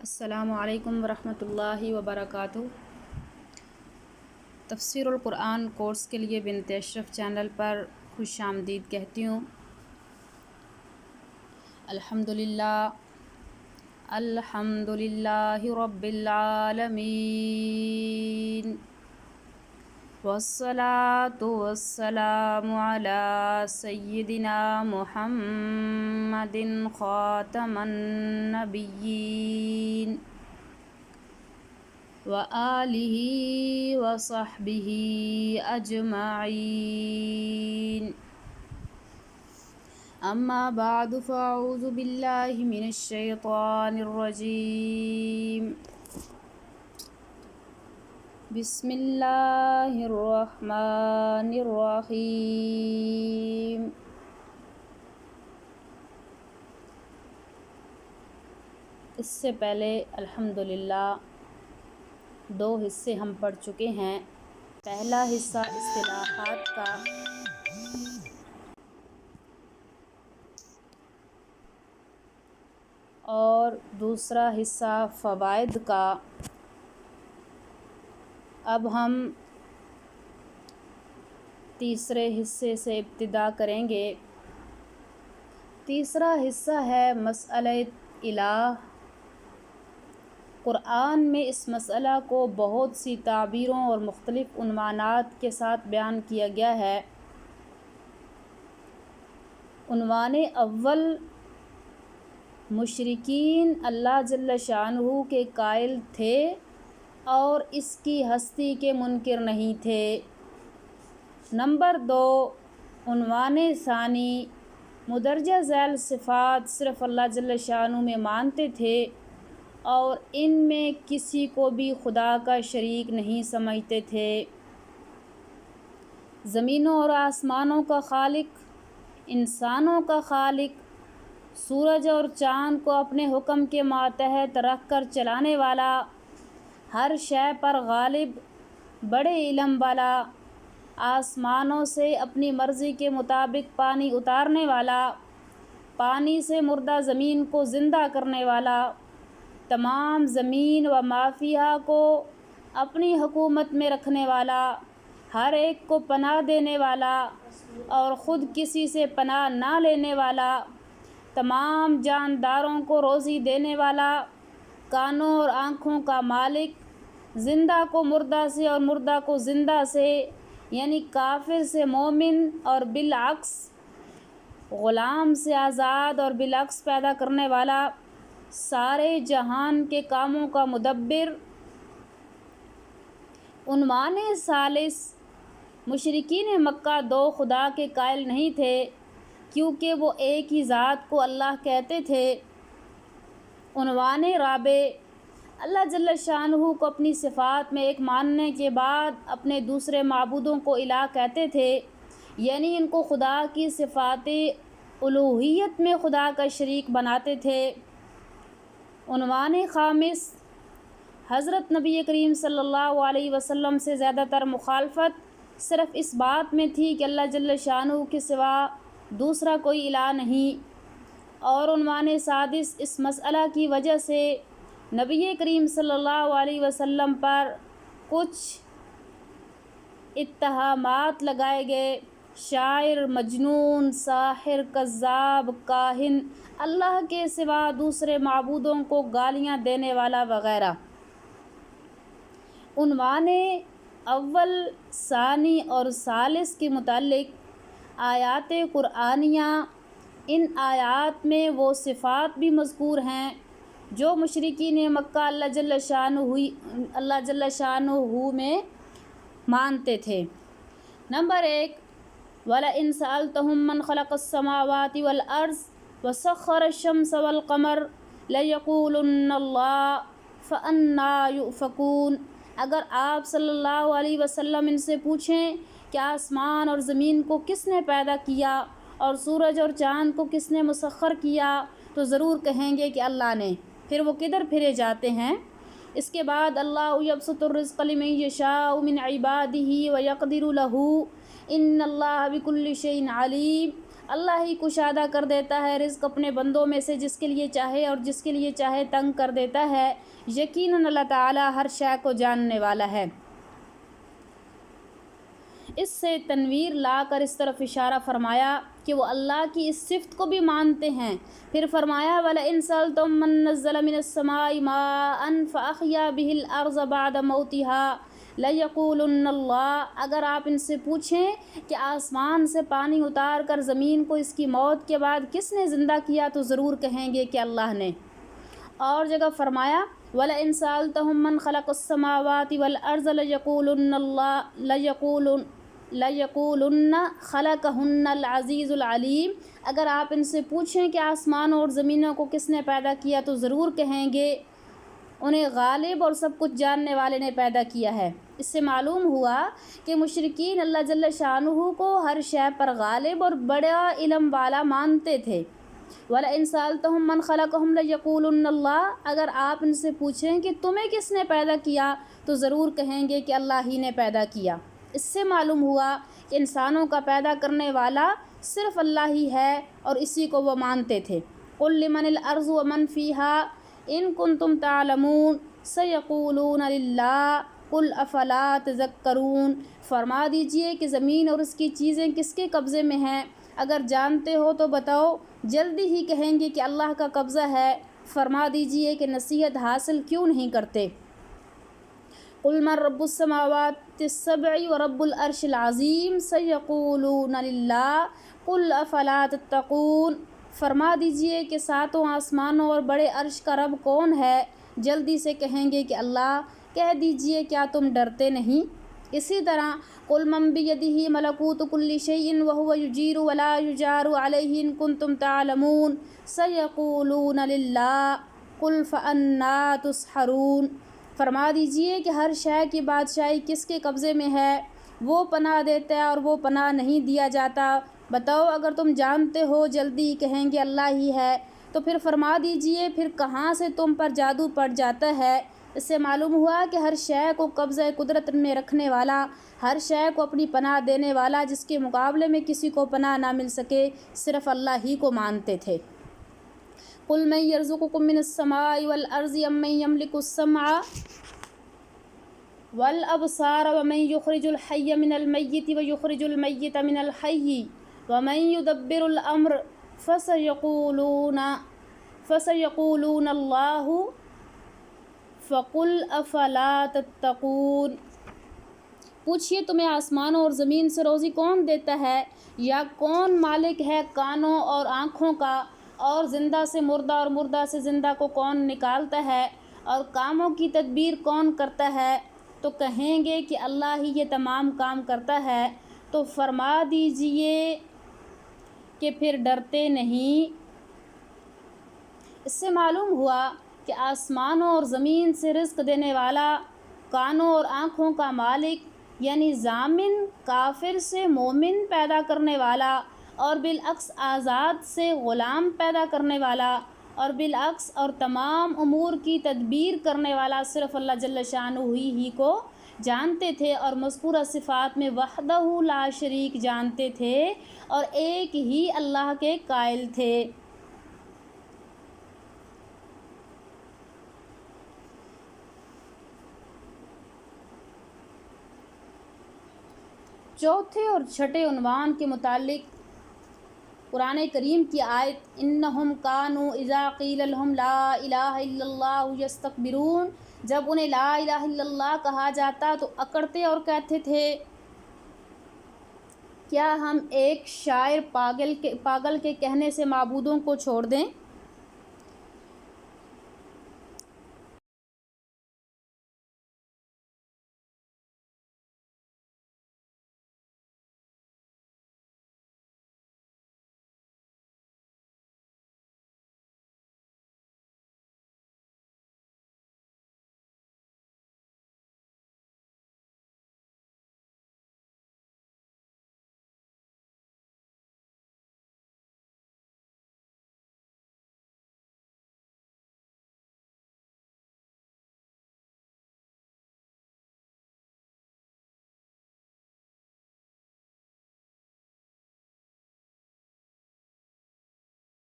السلام علیکم ورحمۃ اللہ وبرکاتہ۔ تفسیر القرآن کورس کے لیے بنت اشرف چینل پر خوش آمدید کہتی ہوں۔ الحمد للہ رب العالمین، والصلاة والسلام علی سیدنا محمد خاتم النبیین وآلہ وصحبہ اجمعین، اما بعد فاعوذ باللہ من الشیطان الرجیم، بسم اللہ الرحمن الرحیم۔ اس سے پہلے الحمدللہ 2 حصے ہم پڑھ چکے ہیں۔ پہلا حصہ اصطلاحات کا اور دوسرا حصہ فوائد کا۔ اب ہم تیسرے حصے سے ابتدا کریں گے۔ تیسرا حصہ ہے مسئلہ الہ۔ قرآن میں اس مسئلہ کو بہت سی تعبیروں اور مختلف عنوانات کے ساتھ بیان کیا گیا ہے۔ عنوان اول، مشرکین اللہ جل شانہ کے قائل تھے اور اس کی ہستی کے منکر نہیں تھے۔ نمبر 2، عنوان ثانی، مندرجہ ذیل صفات صرف اللہ جل شانہ میں مانتے تھے اور ان میں کسی کو بھی خدا کا شریک نہیں سمجھتے تھے۔ زمینوں اور آسمانوں کا خالق، انسانوں کا خالق، سورج اور چاند کو اپنے حکم کے ماتحت رکھ کر چلانے والا، ہر شے پر غالب، بڑے علم والا، آسمانوں سے اپنی مرضی کے مطابق پانی اتارنے والا، پانی سے مردہ زمین کو زندہ کرنے والا، تمام زمین و ما فیہا کو اپنی حکومت میں رکھنے والا، ہر ایک کو پناہ دینے والا اور خود کسی سے پناہ نہ لینے والا، تمام جانداروں کو روزی دینے والا، کانوں اور آنکھوں کا مالک، زندہ کو مردہ سے اور مردہ کو زندہ سے، یعنی کافر سے مومن اور بالعکس، غلام سے آزاد اور بالعکس پیدا کرنے والا، سارے جہان کے کاموں کا مدبر۔ عنوان ثالث، مشرکین مکہ 2 خدا کے قائل نہیں تھے کیونکہ وہ ایک ہی ذات کو اللہ کہتے تھے۔ عنوان رابع، اللہ جل شانہ کو اپنی صفات میں ایک ماننے کے بعد اپنے دوسرے معبودوں کو الہ کہتے تھے، یعنی ان کو خدا کی صفات الوہیت میں خدا کا شریک بناتے تھے۔ عنوان خامس، حضرت نبی کریم صلی اللہ علیہ وسلم سے زیادہ تر مخالفت صرف اس بات میں تھی کہ اللہ جل شانہ کے سوا دوسرا کوئی الہ نہیں۔ اور عنوان سادس، اس مسئلہ کی وجہ سے نبی کریم صلی اللہ علیہ وسلم پر کچھ اتہامات لگائے گئے، شاعر، مجنون، ساحر، کذاب، کاہن، اللہ کے سوا دوسرے معبودوں کو گالیاں دینے والا وغیرہ۔ عنوان اول، ثانی اور ثالث کے متعلق آیات قرآنیہ۔ ان آیات میں وہ صفات بھی مذکور ہیں جو مشرکین مکہ اللہ جل شانہ میں مانتے تھے۔ نمبر 1، وَلَئِن سَأَلْتَهُم مَّنْ خَلَقَ السَّمَاوَاتِ وَالْأَرْضَ وَسَخَّرَ الشَّمْسَ وَالْقَمَرَ لَيَقُولُنَّ اللَّهُ فَأَنَّىٰ يُؤْفَكُونَ۔ اگر آپ صلی اللہ علیہ وسلم ان سے پوچھیں کہ آسمان اور زمین کو کس نے پیدا کیا اور سورج اور چاند کو کس نے مسخر کیا تو ضرور کہیں گے کہ اللہ نے، پھر وہ کدھر پھرے جاتے ہیں؟ اس کے بعد اللہ یبسط الرزق لمن یشاء من عبادہ ویقدر لہ ان اللہ بکل شیء علیم۔ اللہ ہی کشادہ کر دیتا ہے رزق اپنے بندوں میں سے جس کے لیے چاہے اور جس کے لیے چاہے تنگ کر دیتا ہے۔ یقیناً اللہ تعالیٰ ہر شے کو جاننے والا ہے۔ اس سے تنویر لا کر اس طرف اشارہ فرمایا کہ وہ اللہ کی اس صفت کو بھی مانتے ہیں۔ پھر فرمایا وَلَئِن سَأَلْتُم مَّن نَّزَّلَ مِنَ السَّمَاءِ مَاءً فَأَحْيَا بِهِ الْأَرْضَ بَعْدَ مَوْتِهَا لَيَقُولُنَّ اللَّهُ، اگر آپ ان سے پوچھیں کہ آسمان سے پانی اتار کر زمین کو اس کی موت کے بعد کس نے زندہ کیا، تو ضرور کہیں گے کہ اللہ نے۔ اور جگہ فرمایا وَلَئِن سَأَلْتَهُم مَّن خَلَقَ السَّمَاوَاتِ وَالْأَرْضَ لَيَقُولُنَّ خَلَقَهُنَّ الْعَزِيزُ الْعَلِيمُ، اگر آپ ان سے پوچھیں کہ آسمانوں اور زمینوں کو کس نے پیدا کیا، تو ضرور کہیں گے انہیں غالب اور سب کچھ جاننے والے نے پیدا کیا ہے۔ اس سے معلوم ہوا کہ مشرکین اللہ جل شانہ کو ہر شے پر غالب اور بڑا علم والا مانتے تھے۔ وَلَئِن سَأَلْتَهُم مَّن خَلَقَهُمْ لَيَقُولُنَّ اللَّهُ، اگر آپ ان سے پوچھیں کہ تمہیں کس نے پیدا کیا، تو ضرور کہیں گے کہ اللہ ہی نے پیدا کیا۔ اس سے معلوم ہوا کہ انسانوں کا پیدا کرنے والا صرف اللہ ہی ہے اور اسی کو وہ مانتے تھے۔ قُل لِّمَنِ الْأَرْضُ وَمَن فِيهَا إِن كُنتُمْ تَعْلَمُونَ سَيَقُولُونَ لِلَّهِ قُلْ أَفَلَا تَذَكَّرُونَ، فرما دیجئے کہ زمین اور اس کی چیزیں کس کے قبضے میں ہیں، اگر جانتے ہو تو بتاؤ، جلدی ہی کہیں گے کہ اللہ کا قبضہ ہے، فرما دیجئے کہ نصیحت حاصل کیوں نہیں کرتے۔ قُلْ مَن رَّبُّ السَّمَاوَاتِ السَّبْعِ وَرَبُّ الْعَرْشِ الْعَظِيمِ سَيَقُولُونَ لِلَّهِ قُلْ أَفَلَا تَتَّقُونَ، فرما دیجئے کہ ساتوں آسمانوں اور بڑے عرش کا رب کون ہے، جلدی سے کہیں گے کہ اللہ، کہہ دیجئے کیا تم ڈرتے نہیں۔ اسی طرح قُلْ مَن بِيَدِهِ مَلَكُوتُ كُلِّ شَيْءٍ وَهُوَ يُجِيرُ وَلَا يُجَارُ عَلَيْهِ إِن كُنتُمْ تَعْلَمُونَ سَيَقُولُونَ لِلَّهِ قُلْ فَأَنَّىٰ تُسْحَرُونَ، فرما دیجئے کہ ہر شے کی بادشاہی کس کے قبضے میں ہے، وہ پناہ دیتا ہے اور وہ پناہ نہیں دیا جاتا، بتاؤ اگر تم جانتے ہو، جلدی کہیں گے اللہ ہی ہے، تو پھر فرما دیجئے پھر کہاں سے تم پر جادو پڑ جاتا ہے۔ اس سے معلوم ہوا کہ ہر شے کو قبضہ قدرت میں رکھنے والا، ہر شے کو اپنی پناہ دینے والا، جس کے مقابلے میں کسی کو پناہ نہ مل سکے، صرف اللہ ہی کو مانتے تھے۔ قُلْ مَن يَرْزُقُكُم مِّنَ السَّمَاءِ وَالْأَرْضِ أَمَّن يَمْلِكُ السَّمْعَ وَالْأَبْصَارَ وَمَن يُخْرِجُ الْحَيَّ مِنَ الْمَيِّتِ وَيُخْرِجُ الْمَيِّتَ مِنَ الْحَيِّ وَمَن يُدَبِّرُ الْأَمْرَ فَسَيَقُولُونَ اللَّهُ فَقُلْ أَفَلَا تَتَّقُونَ، پوچھئے تمہیں آسمانوں اور زمین سے روزی کون دیتا ہے، یا کون مالک ہے کانوں اور آنکھوں کا، اور زندہ سے مردہ اور مردہ سے زندہ کو کون نکالتا ہے، اور کاموں کی تدبیر کون کرتا ہے، تو کہیں گے کہ اللہ ہی یہ تمام کام کرتا ہے، تو فرما دیجئے کہ پھر ڈرتے نہیں۔ اس سے معلوم ہوا کہ آسمانوں اور زمین سے رزق دینے والا، کانوں اور آنکھوں کا مالک یعنی ضامن، کافر سے مومن پیدا کرنے والا، اور بالعکس آزاد سے غلام پیدا کرنے والا، اور بالعکس اور تمام امور کی تدبیر کرنے والا صرف اللہ جل شانہ ہی کو جانتے تھے، اور مذکورہ صفات میں وحدہ لا شریک جانتے تھے اور ایک ہی اللہ کے قائل تھے۔ چوتھے اور چھٹے عنوان کے متعلق قرآن کریم کی آیت انہم کانوا اذا قیل لہم لا الہ الا اللہ یستکبرون، جب انہیں لا الہ الا اللہ کہا جاتا تو اکڑتے اور کہتے تھے کیا ہم ایک شاعر پاگل کے کہنے سے معبودوں کو چھوڑ دیں۔